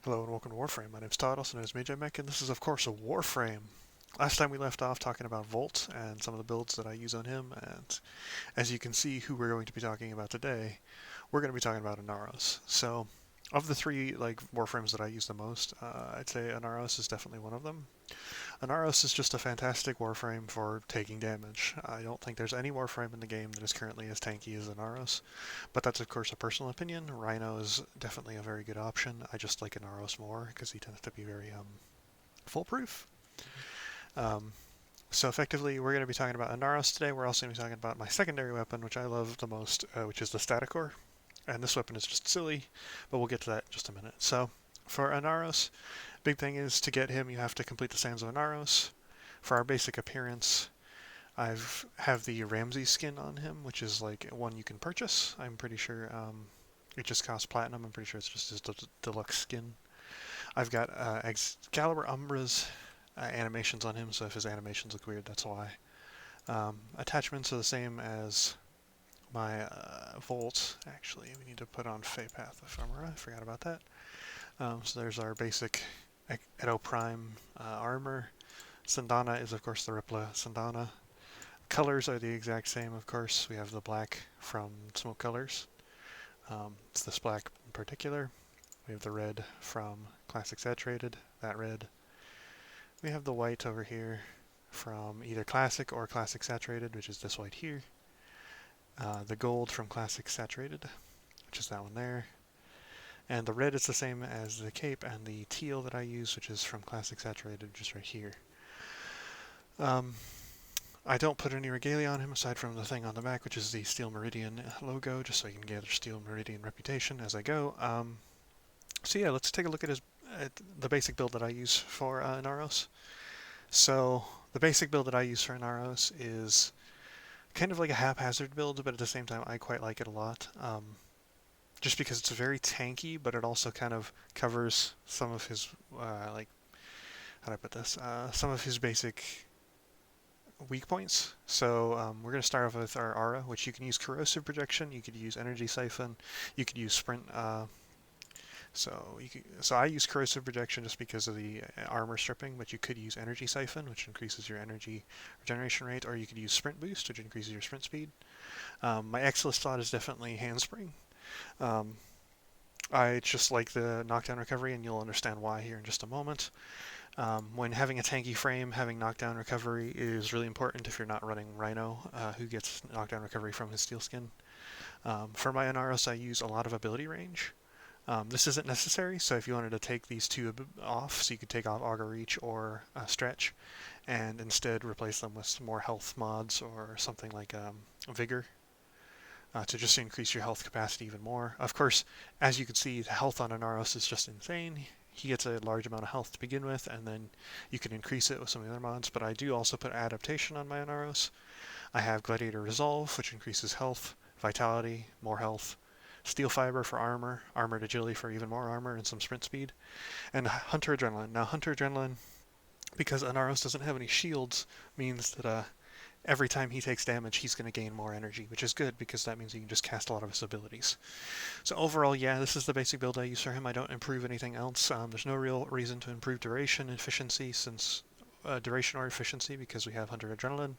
Hello and welcome to Warframe. My name is Todd, also known as MajMech, and this is of course a Warframe. Last time we left off talking about Volt and some of the builds that I use on him, and as you can see who we're going to be talking about today, we're going to be talking about Inaros. So, of the three Warframes that I use the most, I'd say Inaros is definitely one of them. Inaros is just a fantastic Warframe for taking damage. I don't think there's any Warframe in the game that is currently as tanky as Inaros, but that's of course a personal opinion. Rhino is definitely a very good option. I just like Inaros more because he tends to be very foolproof. Um, so effectively, we're going to be talking about Inaros today. We're also going to be talking about my secondary weapon, which I love the most, which is the Staticore. And this weapon is just silly, but we'll get to that in just a minute. So, for Inaros, big thing is to get him, you have to complete the Sands of Inaros. For our basic appearance, have the Ramsey skin on him, which is like one you can purchase. I'm pretty sure it just costs platinum. I'm pretty sure it's just his deluxe skin. I've got Excalibur Umbra's animations on him, so if his animations look weird, that's why. Attachments are the same as my Volt. Actually, we need to put on Fey Path Ephemera. I forgot about that. So there's our basic Edo Prime armor. Sandana is, of course, the Ripla Sandana. Colors are the exact same, of course. We have the black from Smoke Colors. It's this black in particular. We have the red from Classic Saturated, that red. We have the white over here from either Classic or Classic Saturated, which is this white here. The gold from Classic Saturated, which is that one there. And the red is the same as the cape, and the teal that I use, which is from Classic Saturated, just right here. I don't put any regalia on him aside from the thing on the back, which is the Steel Meridian logo, just so I can gather Steel Meridian reputation as I go. So yeah, let's take a look at the basic build that I use for Inaros. So the basic build that I use for Inaros is kind of like a haphazard build, but at the same time I quite like it a lot. Just because it's very tanky, but it also kind of covers some of his how do I put this? Some of his basic weak points. So we're going to start off with our aura, which you can use corrosive projection, you could use energy siphon, you could use sprint. So I use corrosive projection just because of the armor stripping, but you could use energy siphon, which increases your energy regeneration rate, or you could use sprint boost, which increases your sprint speed. My X-list thought is definitely handspring. Um, I just like the knockdown recovery, and you'll understand why here in just a moment. When having a tanky frame, having knockdown recovery is really important if you're not running Rhino, who gets knockdown recovery from his steel skin. For my Inaros, I use a lot of ability range. This isn't necessary, so if you wanted to take these two off, so you could take off Augur Reach or Stretch, and instead replace them with some more health mods or something like Vigor, to just increase your health capacity even more. Of course, as you can see, the health on Inaros is just insane. He gets a large amount of health to begin with, and then you can increase it with some of the other mods, but I do also put adaptation on my Inaros. I have Gladiator Resolve, which increases health, vitality, more health, Steel Fiber for armor, Armored Agility for even more armor, and some sprint speed, and Hunter Adrenaline. Now, Hunter Adrenaline, because Inaros doesn't have any shields, means that every time he takes damage, he's going to gain more energy, which is good because that means he can just cast a lot of his abilities. So overall, yeah, this is the basic build I use for him. I don't improve anything else. There's no real reason to improve duration and efficiency since duration or efficiency because we have Hunter Adrenaline.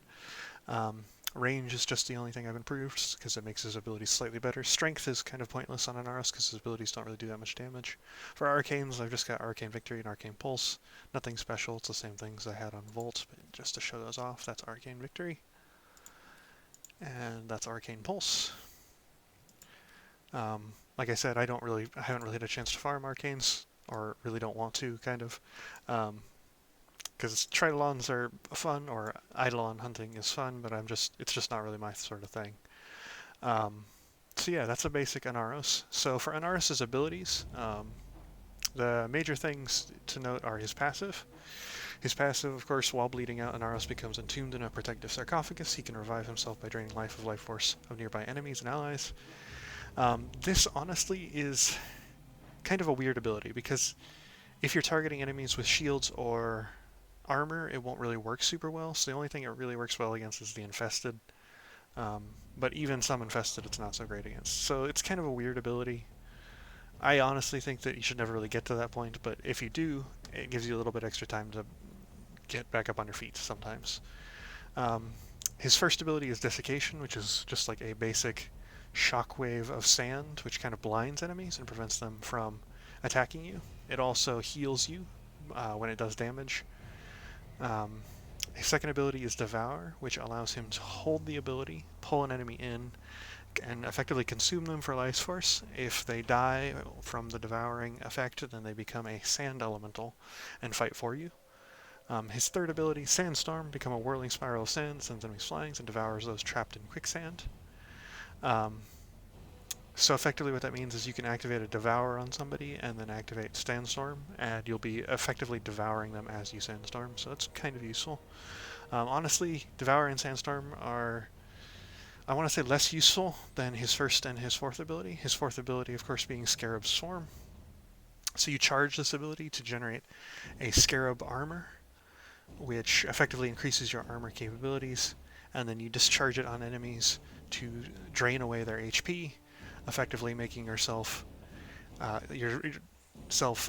Range is just the only thing I've improved because it makes his abilities slightly better. Strength is kind of pointless on Inaros because his abilities don't really do that much damage. For Arcanes, I've just got Arcane Victory and Arcane Pulse. Nothing special, it's the same things I had on Volt, but just to show those off, that's Arcane Victory. And that's Arcane Pulse. Like I said, I haven't really had a chance to farm Arcanes, or really don't want to, kind of. Because Tridolons are fun, or Eidolon hunting is fun, but it's just not really my sort of thing. So yeah, that's a basic Inaros. So for Inaros' abilities, the major things to note are his passive. His passive, of course, while bleeding out, Inaros becomes entombed in a protective sarcophagus. He can revive himself by draining life force of nearby enemies and allies. This honestly is kind of a weird ability because if you're targeting enemies with shields or armor, it won't really work super well. So the only thing it really works well against is the infested. But even some infested, it's not so great against. So it's kind of a weird ability. I honestly think that you should never really get to that point, but if you do, it gives you a little bit extra time to get back up on your feet sometimes. Um, his first ability is Desiccation, which is just like a basic shockwave of sand, which kind of blinds enemies and prevents them from attacking you. It also heals you when it does damage. Um, his second ability is Devour, which allows him to hold the ability, pull an enemy in, and effectively consume them for life force. If they die from the devouring effect, then they become a sand elemental and fight for you. His third ability, Sandstorm, become a whirling spiral of sand, sends enemies flying, and devours those trapped in quicksand. Um, so effectively what that means is you can activate a Devour on somebody and then activate Sandstorm, and you'll be effectively devouring them as you Sandstorm, so that's kind of useful. Honestly, Devour and Sandstorm are, I want to say, less useful than his first and his fourth ability. His fourth ability, of course, being Scarab Swarm. So you charge this ability to generate a Scarab Armor, which effectively increases your armor capabilities, and then you discharge it on enemies to drain away their HP, effectively making yourself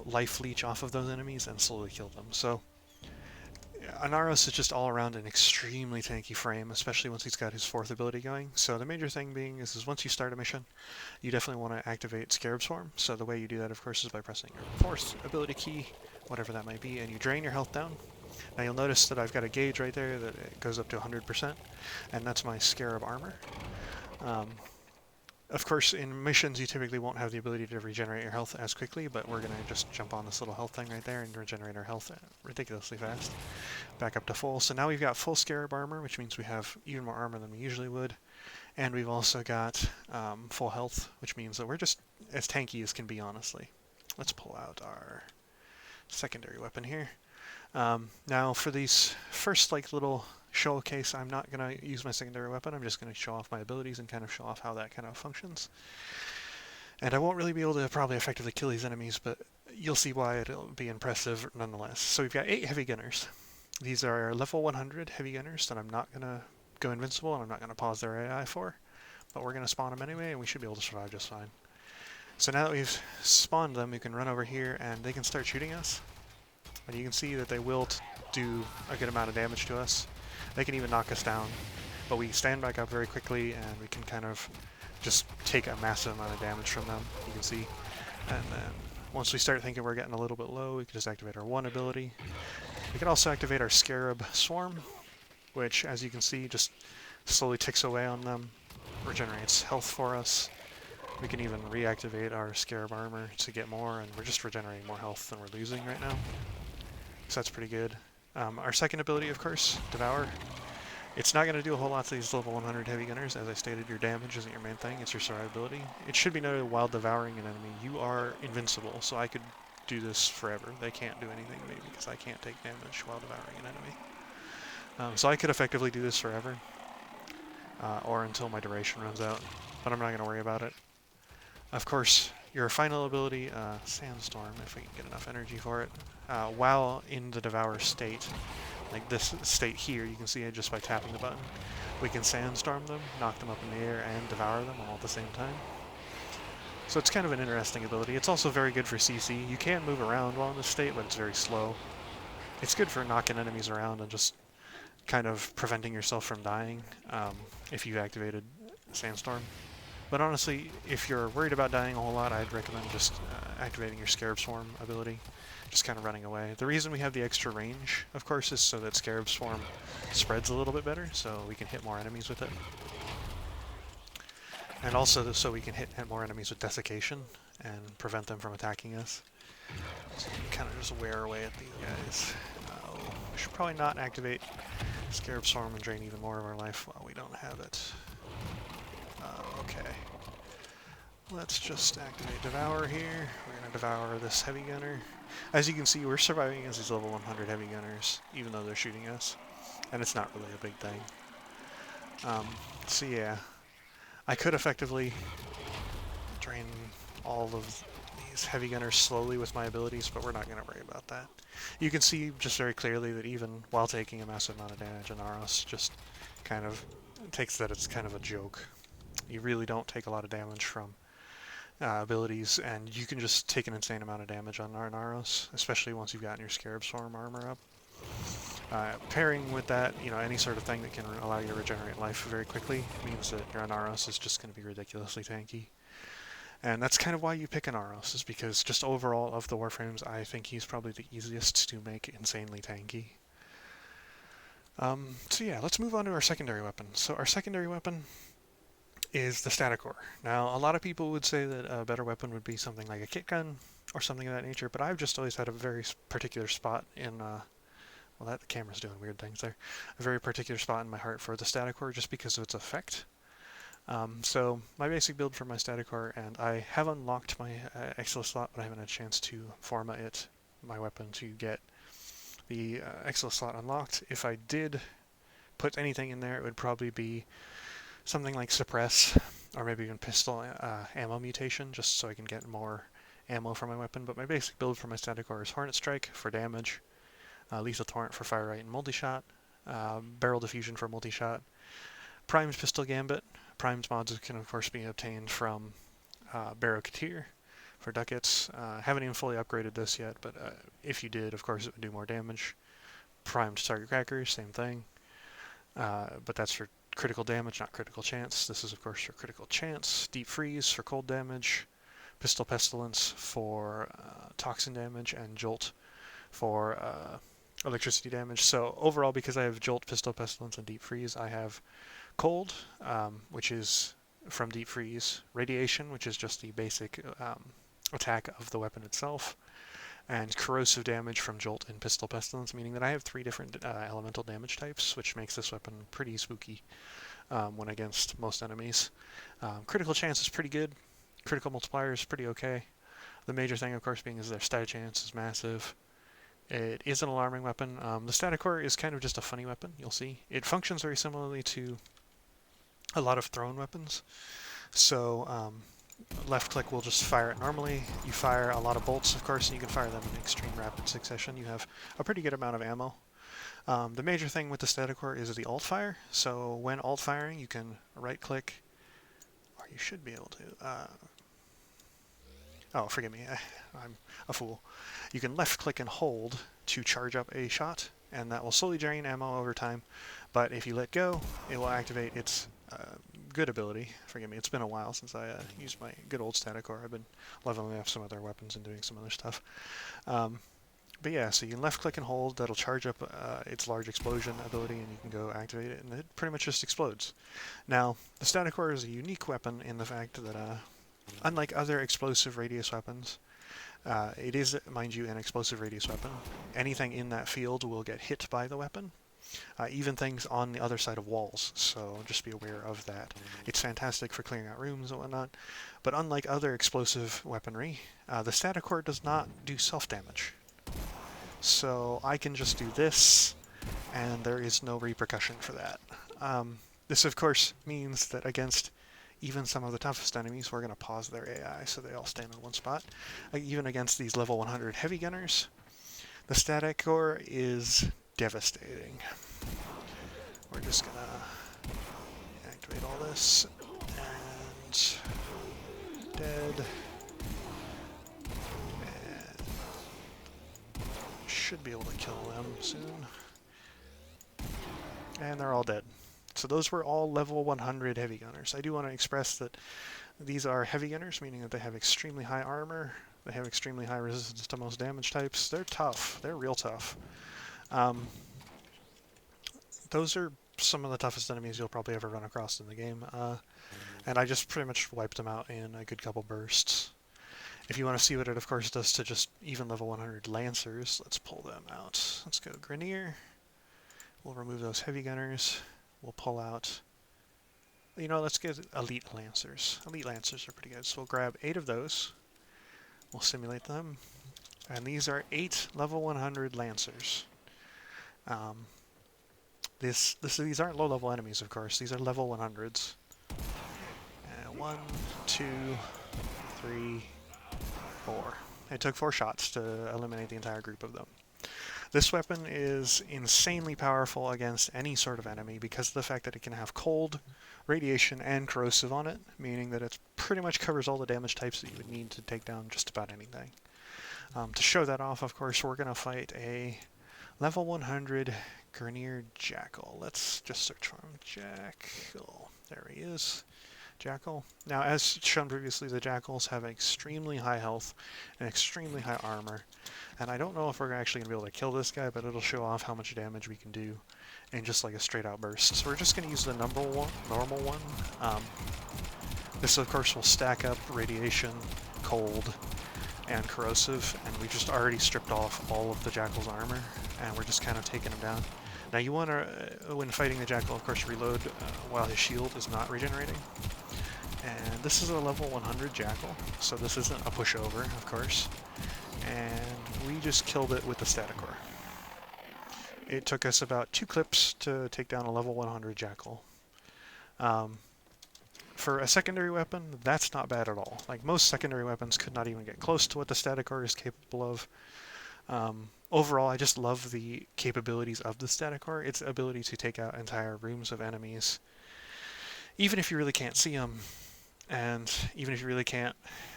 life leech off of those enemies and slowly kill them. So Inaros is just all around an extremely tanky frame, especially once he's got his fourth ability going. So the major thing being is once you start a mission, you definitely want to activate Scarab Swarm. So the way you do that, of course, is by pressing your fourth ability key, whatever that might be, and you drain your health down. Now you'll notice that I've got a gauge right there that it goes up to 100%, and that's my Scarab Armor. Of course, in missions you typically won't have the ability to regenerate your health as quickly, but we're going to just jump on this little health thing right there and regenerate our health ridiculously fast. Back up to full. So now we've got full Scarab Armor, which means we have even more armor than we usually would. And we've also got full health, which means that we're just as tanky as can be, honestly. Let's pull out our secondary weapon here. Now for these first little showcase, I'm not going to use my secondary weapon. I'm just going to show off my abilities and kind of show off how that kind of functions. And I won't really be able to probably effectively kill these enemies, but you'll see why it'll be impressive nonetheless. So we've got 8 heavy gunners. These are level 100 heavy gunners that I'm not going to go invincible and I'm not going to pause their AI for, but we're going to spawn them anyway and we should be able to survive just fine. So now that we've spawned them, we can run over here and they can start shooting us. And you can see that they will do a good amount of damage to us. They can even knock us down, but we stand back up very quickly and we can kind of just take a massive amount of damage from them, you can see. And then once we start thinking we're getting a little bit low, we can just activate our one ability. We can also activate our Scarab Swarm, which, as you can see, just slowly ticks away on them, regenerates health for us. We can even reactivate our Scarab Armor to get more, and we're just regenerating more health than we're losing right now. So that's pretty good. Our second ability, of course, Devour. It's not going to do a whole lot to these level 100 heavy gunners. As I stated, your damage isn't your main thing, it's your survivability. It should be noted, while devouring an enemy, you are invincible, so I could do this forever. They can't do anything to me because I can't take damage while devouring an enemy. So I could effectively do this forever, or until my duration runs out, but I'm not going to worry about it. Of course, your final ability, Sandstorm, if we can get enough energy for it, while in the Devour state, like this state here, you can see it just by tapping the button. We can Sandstorm them, knock them up in the air, and devour them all at the same time. So it's kind of an interesting ability. It's also very good for CC. You can move around while in this state, but it's very slow. It's good for knocking enemies around and just kind of preventing yourself from dying if you've activated Sandstorm. But honestly, if you're worried about dying a whole lot, I'd recommend just activating your Scarab Swarm ability, just kind of running away. The reason we have the extra range, of course, is so that Scarab Swarm spreads a little bit better, so we can hit more enemies with it. And also so we can hit more enemies with Desiccation and prevent them from attacking us. So we can kind of just wear away at these guys. We should probably not activate Scarab Swarm and drain even more of our life while we don't have it. Okay. Let's just activate Devour here. We're going to devour this heavy gunner. As you can see, we're surviving against these level 100 heavy gunners, even though they're shooting us. And it's not really a big thing. So yeah, I could effectively drain all of these heavy gunners slowly with my abilities, but we're not going to worry about that. You can see just very clearly that even while taking a massive amount of damage, Inaros just kind of takes that it's kind of a joke. You really don't take a lot of damage from abilities, and you can just take an insane amount of damage on our Inaros, especially once you've gotten your Scarab Swarm armor up. Pairing with that, any sort of thing that can allow you to regenerate life very quickly means that your Inaros is just going to be ridiculously tanky. And that's kind of why you pick Inaros, is because just overall of the Warframes, I think he's probably the easiest to make insanely tanky. So yeah, let's move on to our secondary weapon. So our secondary weapon is the Static Ore. Now, a lot of people would say that a better weapon would be something like a kit gun or something of that nature, but I've just always had a very particular spot in, well, that camera's doing weird things there, a very particular spot in my heart for the Static Ore just because of its effect. So my basic build for my Static Ore, and I have unlocked my Exila slot, but I haven't had a chance to forma it, my weapon, to get the Exila slot unlocked. If I did put anything in there, it would probably be something like Suppress, or maybe even Pistol ammo mutation, just so I can get more ammo for my weapon. But my basic build for my Static Ore is Hornet Strike for damage, Lethal Torrent for Fire Right and Multi-Shot, Barrel Diffusion for Multi-Shot, Primed Pistol Gambit. Primed mods can of course be obtained from Barrow Katir for ducats. Haven't even fully upgraded this yet, but if you did, of course it would do more damage. Primed Target Crackers, same thing, but that's for critical damage, not critical chance. This is of course for critical chance. Deep Freeze for cold damage, Pistol Pestilence for toxin damage, and Jolt for electricity damage. So overall, because I have Jolt, Pistol Pestilence, and Deep Freeze, I have Cold, which is from Deep Freeze, Radiation, which is just the basic attack of the weapon itself, and Corrosive damage from Jolt and Pistol Pestilence, meaning that I have 3 different elemental damage types, which makes this weapon pretty spooky when against most enemies. Critical chance is pretty good. Critical multiplier is pretty okay. The major thing, of course, being is their stat chance is massive. It is an alarming weapon. The Static Ore is kind of just a funny weapon, you'll see. It functions very similarly to a lot of thrown weapons. So left click will just fire it normally. You fire a lot of bolts, of course, and you can fire them in extreme rapid succession. You have a pretty good amount of ammo. The major thing with the Static Ore is the alt fire. So when alt firing, you can right click, or you should be able to. Oh, forgive me, I'm a fool. You can left click and hold to charge up a shot, and that will slowly drain ammo over time. But if you let go, it will activate its good ability. Forgive me, it's been a while since I used my good old Static Ore. I've been leveling up some other weapons and doing some other stuff. But yeah, so you can left click and hold, that'll charge up its large explosion ability, and you can go activate it, and it pretty much just explodes. Now, the Static Ore is a unique weapon in the fact that unlike other explosive radius weapons, it is, mind you, an explosive radius weapon. Anything in that field will get hit by the weapon, even things on the other side of walls, so just be aware of that. It's fantastic for clearing out rooms and whatnot, but unlike other explosive weaponry, the Static Ore does not do self-damage. So I can just do this, and there is no repercussion for that. This, of course, means that against even some of the toughest enemies, we're going to pause their AI so they all stand in one spot. Even against these level 100 heavy gunners, the Static Ore is devastating. We're just going to activate all this, and dead. And should be able to kill them soon. And they're all dead. So those were all level 100 heavy gunners. I do want to express that these are heavy gunners, meaning that they have extremely high armor, they have extremely high resistance to most damage types. They're tough. They're real tough. Those are some of the toughest enemies you'll probably ever run across in the game. And I just pretty much wiped them out in a good couple bursts. If you want to see what it, of course, does to just even level 100 Lancers, let's pull them out. Let's go Grenier. We'll remove those heavy gunners. We'll pull out, let's get Elite Lancers. Elite Lancers are pretty good. So we'll grab 8 of those. We'll simulate them. And these are 8 level 100 Lancers. These aren't low-level enemies, of course. These are level 100s. 1, 2, 3, 4. It took 4 shots to eliminate the entire group of them. This weapon is insanely powerful against any sort of enemy because of the fact that it can have cold, radiation and corrosive on it, meaning that it pretty much covers all the damage types that you would need to take down just about anything. To show that off, of course, we're going to fight a level 100 Grineer Jackal. Let's just search for him. Jackal. There he is. Jackal. Now, as shown previously, the Jackals have extremely high health and extremely high armor. And I don't know if we're actually going to be able to kill this guy, but it'll show off how much damage we can do in just like a straight out burst. So we're just going to use the normal one. This, of course, will stack up radiation, cold, and corrosive, and we just already stripped off all of the Jackal's armor, and we're just kind of taking him down. Now you want to, when fighting the Jackal, of course, reload while his shield is not regenerating. And this is a level 100 Jackal, so this isn't a pushover, of course. And we just killed it with the Staticore. It took us about 2 clips to take down a level 100 Jackal. For a secondary weapon, that's not bad at all. Like, most secondary weapons could not even get close to what the Staticore is capable of. Overall, I just love the capabilities of the Staticore. Its ability to take out entire rooms of enemies, even if you really can't see them, and even if you really can't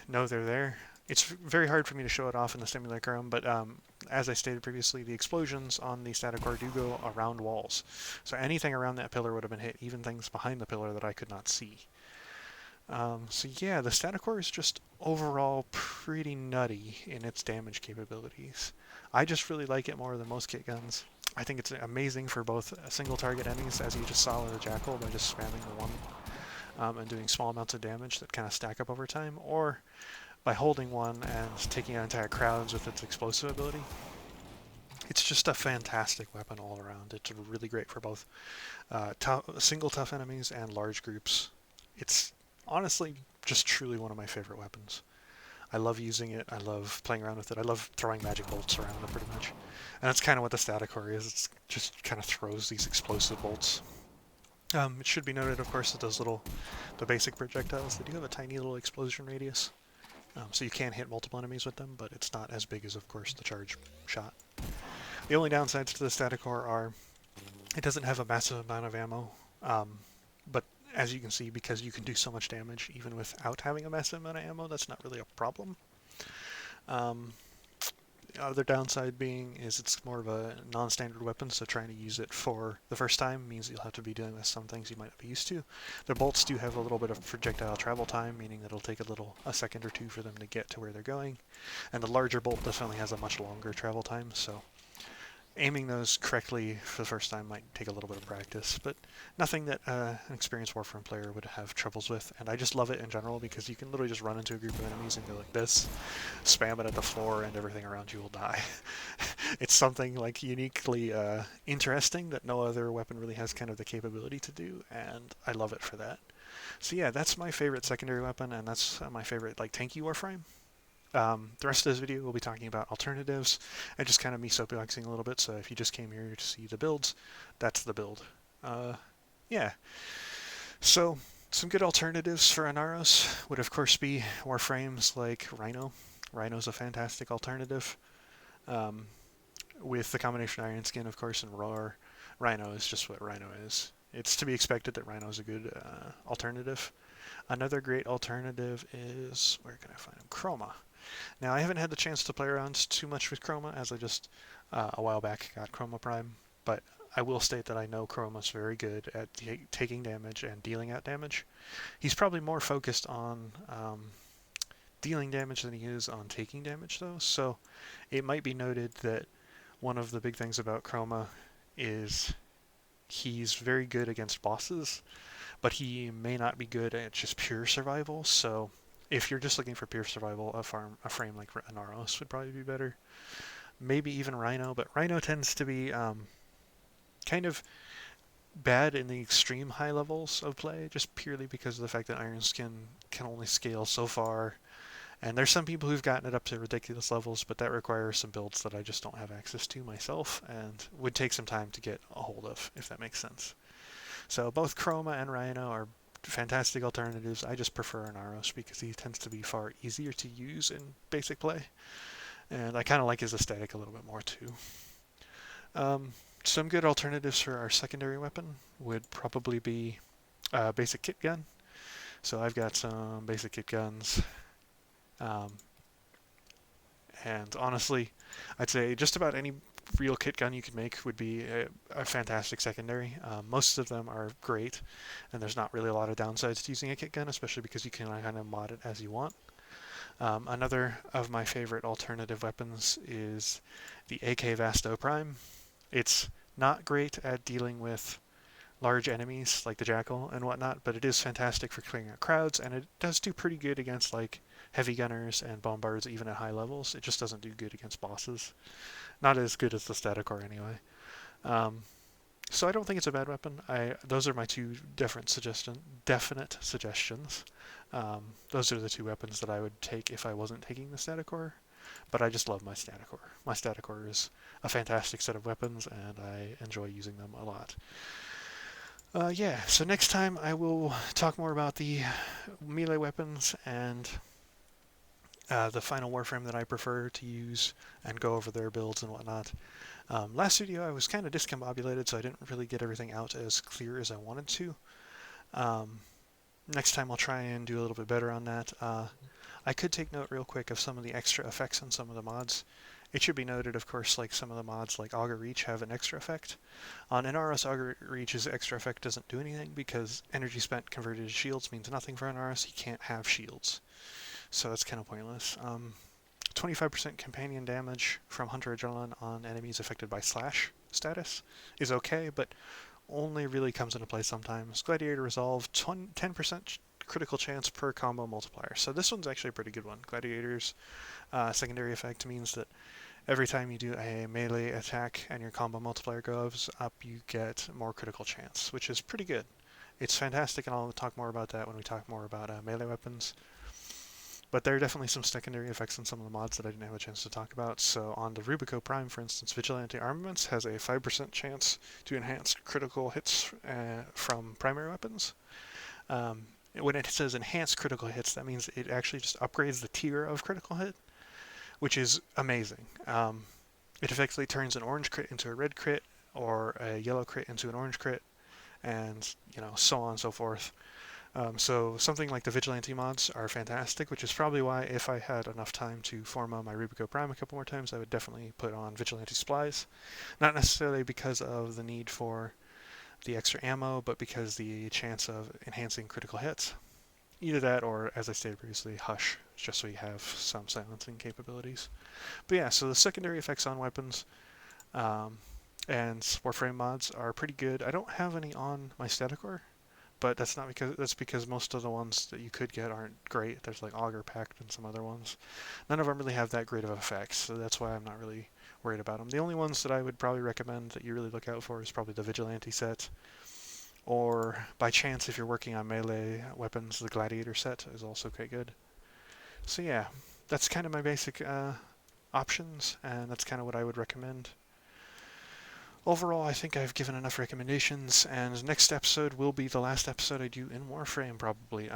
know they're there. It's very hard for me to show it off in the simulacrum, but as I stated previously, the explosions on the Staticore do go around walls. So anything around that pillar would have been hit, even things behind the pillar that I could not see. So yeah, the Staticore is just overall pretty nutty in its damage capabilities. I just really like it more than most kit guns. I think it's amazing for both single target enemies, as you just saw with the Jackal, by just spamming the one and doing small amounts of damage that kind of stack up over time, or by holding one and taking out entire crowds with its explosive ability. It's just a fantastic weapon all around. It's really great for both single tough enemies and large groups. It's honestly just truly one of my favorite weapons. I love using it. I love playing around with it. I love throwing magic bolts around it pretty much. And that's kind of what the Staticore is. It's just kind of throws these explosive bolts. It should be noted, of course, that the basic projectiles, they do have a tiny little explosion radius. So you can hit multiple enemies with them, but it's not as big as, of course, the charge shot. The only downsides to the Staticore are it doesn't have a massive amount of ammo, but as you can see, because you can do so much damage even without having a massive amount of ammo, that's not really a problem. The other downside being is it's more of a non-standard weapon, so trying to use it for the first time means you'll have to be dealing with some things you might not be used to. The bolts do have a little bit of projectile travel time, meaning that it'll take a second or two for them to get to where they're going. And the larger bolt definitely has a much longer travel time, so aiming those correctly for the first time might take a little bit of practice, but nothing that an experienced Warframe player would have troubles with. And I just love it in general because you can literally just run into a group of enemies and go like this, spam it at the floor, and everything around you will die. It's something like uniquely interesting that no other weapon really has kind of the capability to do, and I love it for that. So yeah, that's my favorite secondary weapon, and that's my favorite like tanky Warframe. The rest of this video we'll be talking about alternatives and just kind of me soapboxing a little bit, so if you just came here to see the builds, that's the build. Yeah. So, some good alternatives for Inaros would of course be Warframes like Rhino. Rhino's a fantastic alternative. With the combination Iron Skin, of course, and Roar, Rhino is just what Rhino is. It's to be expected that Rhino is a good alternative. Another great alternative is, where can I find him? Chroma. Now, I haven't had the chance to play around too much with Chroma, as I just, a while back, got Chroma Prime, but I will state that I know Chroma's very good at taking damage and dealing out damage. He's probably more focused on dealing damage than he is on taking damage, though, so it might be noted that one of the big things about Chroma is he's very good against bosses, but he may not be good at just pure survival, so if you're just looking for pure survival, a frame like Inaros would probably be better. Maybe even Rhino, but Rhino tends to be kind of bad in the extreme high levels of play, just purely because of the fact that Iron Skin can only scale so far. And there's some people who've gotten it up to ridiculous levels, but that requires some builds that I just don't have access to myself, and would take some time to get a hold of, if that makes sense. So both Chroma and Rhino are fantastic alternatives. I just prefer Inaros because he tends to be far easier to use in basic play, and I kind of like his aesthetic a little bit more too. Some good alternatives for our secondary weapon would probably be basic kit gun. So I've got some basic kit guns, um, and honestly, I'd say just about any real kit gun you could make would be a fantastic secondary. Most of them are great, and there's not really a lot of downsides to using a kit gun, especially because you can kind of mod it as you want. Another of my favorite alternative weapons is the AK Vasto Prime. It's not great at dealing with large enemies like the Jackal and whatnot, but it is fantastic for clearing out crowds, and it does do pretty good against like heavy gunners and bombards even at high levels. It just doesn't do good against bosses. Not as good as the Staticore anyway. Um, so I don't think it's a bad weapon. Those are my two definite suggestions. Those are the two weapons that I would take if I wasn't taking the Staticore. But I just love my Staticore. My Staticore is a fantastic set of weapons, and I enjoy using them a lot. Yeah, so next time I will talk more about the melee weapons and the final Warframe that I prefer to use and go over their builds and whatnot. Last video I was kind of discombobulated, so I didn't really get everything out as clear as I wanted to. Next time I'll try and do a little bit better on that. I could take note real quick of some of the extra effects on some of the mods. It should be noted, of course, like some of the mods like Augur Reach have an extra effect. On Inaros, Augur Reach's extra effect doesn't do anything because energy spent converted to shields means nothing for Inaros. He can't have shields. So that's kind of pointless. 25% companion damage from Hunter Adrenaline on enemies affected by Slash status is okay, but only really comes into play sometimes. Gladiator Resolve, 10% critical chance per combo multiplier. So this one's actually a pretty good one. Gladiator's secondary effect means that every time you do a melee attack and your combo multiplier goes up, you get more critical chance, which is pretty good. It's fantastic, and I'll talk more about that when we talk more about melee weapons. But there are definitely some secondary effects in some of the mods that I didn't have a chance to talk about. So on the Rubico Prime, for instance, Vigilante Armaments has a 5% chance to enhance critical hits from primary weapons. When it says enhanced critical hits, that means it actually just upgrades the tier of critical hit, which is amazing. It effectively turns an orange crit into a red crit, or a yellow crit into an orange crit, and so on and so forth. So something like the Vigilante mods are fantastic, which is probably why if I had enough time to farm on my Rubico Prime a couple more times, I would definitely put on Vigilante Supplies. Not necessarily because of the need for the extra ammo, but because the chance of enhancing critical hits. Either that or, as I stated previously, Hush, just so you have some silencing capabilities. But yeah, so the secondary effects on weapons and Warframe mods are pretty good. I don't have any on my Staticore, but that's because most of the ones that you could get aren't great. There's like Augur Pact and some other ones. None of them really have that great of effects, so that's why I'm not really worried about them. The only ones that I would probably recommend that you really look out for is probably the Vigilante set, or by chance if you're working on melee weapons, the Gladiator set is also quite good. So yeah, that's kind of my basic options, and that's kind of what I would recommend. Overall, I think I've given enough recommendations, and next episode will be the last episode I do in Warframe, probably.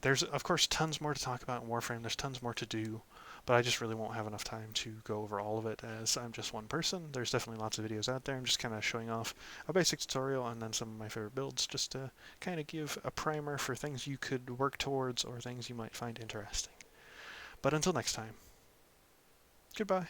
There's, of course, tons more to talk about in Warframe. There's tons more to do, but I just really won't have enough time to go over all of it, as I'm just one person. There's definitely lots of videos out there. I'm just kind of showing off a basic tutorial and then some of my favorite builds, just to kind of give a primer for things you could work towards or things you might find interesting. But until next time, goodbye.